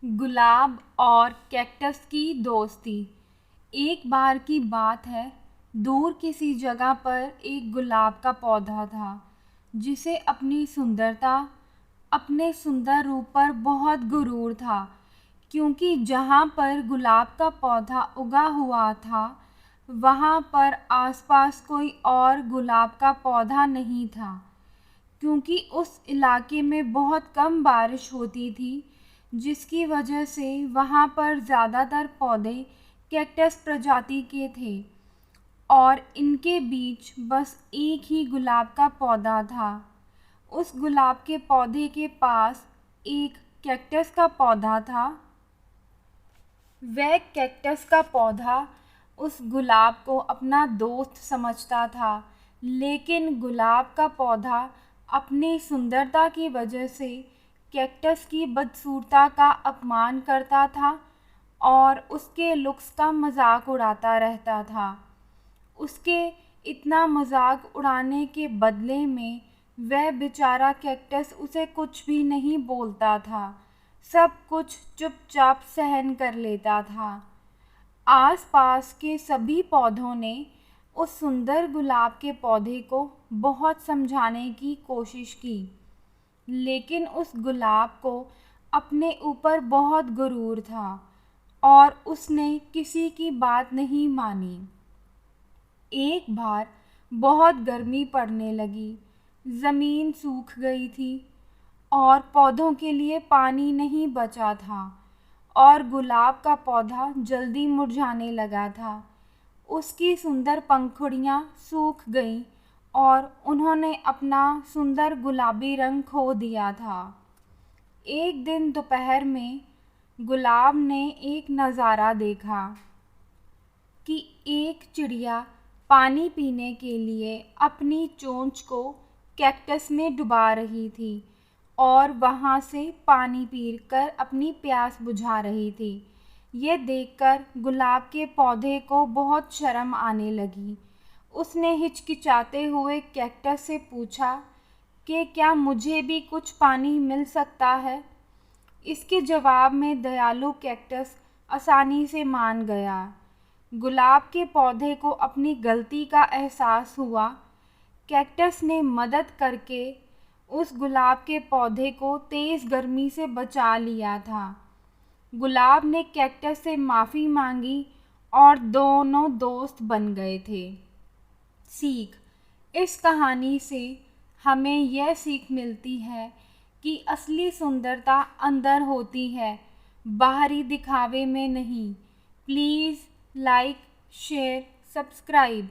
गुलाब और कैक्टस की दोस्ती। एक बार की बात है, दूर किसी जगह पर एक गुलाब का पौधा था जिसे अपनी सुंदरता, अपने सुंदर रूप पर बहुत गुरूर था। क्योंकि जहाँ पर गुलाब का पौधा उगा हुआ था वहाँ पर आसपास कोई और गुलाब का पौधा नहीं था। क्योंकि उस इलाके में बहुत कम बारिश होती थी, जिसकी वजह से वहाँ पर ज़्यादातर पौधे कैक्टस प्रजाति के थे और इनके बीच बस एक ही गुलाब का पौधा था। उस गुलाब के पौधे के पास एक कैक्टस का पौधा था। वह कैक्टस का पौधा उस गुलाब को अपना दोस्त समझता था, लेकिन गुलाब का पौधा अपनी सुंदरता की वजह से कैक्टस की बदसूरता का अपमान करता था और उसके लुक्स का मजाक उड़ाता रहता था। उसके इतना मजाक उड़ाने के बदले में वह बेचारा कैक्टस उसे कुछ भी नहीं बोलता था, सब कुछ चुपचाप सहन कर लेता था। आसपास के सभी पौधों ने उस सुंदर गुलाब के पौधे को बहुत समझाने की कोशिश की, लेकिन उस गुलाब को अपने ऊपर बहुत गुरूर था और उसने किसी की बात नहीं मानी। एक बार बहुत गर्मी पड़ने लगी, ज़मीन सूख गई थी और पौधों के लिए पानी नहीं बचा था और गुलाब का पौधा जल्दी मुरझाने लगा था। उसकी सुंदर पंखुड़ियाँ सूख गईं और उन्होंने अपना सुंदर गुलाबी रंग खो दिया था। एक दिन दोपहर में गुलाब ने एक नज़ारा देखा कि एक चिड़िया पानी पीने के लिए अपनी चोंच को कैक्टस में डुबा रही थी और वहाँ से पानी पीकर अपनी प्यास बुझा रही थी। ये देखकर गुलाब के पौधे को बहुत शर्म आने लगी। उसने हिचकिचाते हुए कैक्टस से पूछा कि क्या मुझे भी कुछ पानी मिल सकता है। इसके जवाब में दयालु कैक्टस आसानी से मान गया। गुलाब के पौधे को अपनी गलती का एहसास हुआ। कैक्टस ने मदद करके उस गुलाब के पौधे को तेज़ गर्मी से बचा लिया था। गुलाब ने कैक्टस से माफ़ी मांगी और दोनों दोस्त बन गए थे। सीख: इस कहानी से हमें यह सीख मिलती है कि असली सुंदरता अंदर होती है, बाहरी दिखावे में नहीं। Please like, share, subscribe.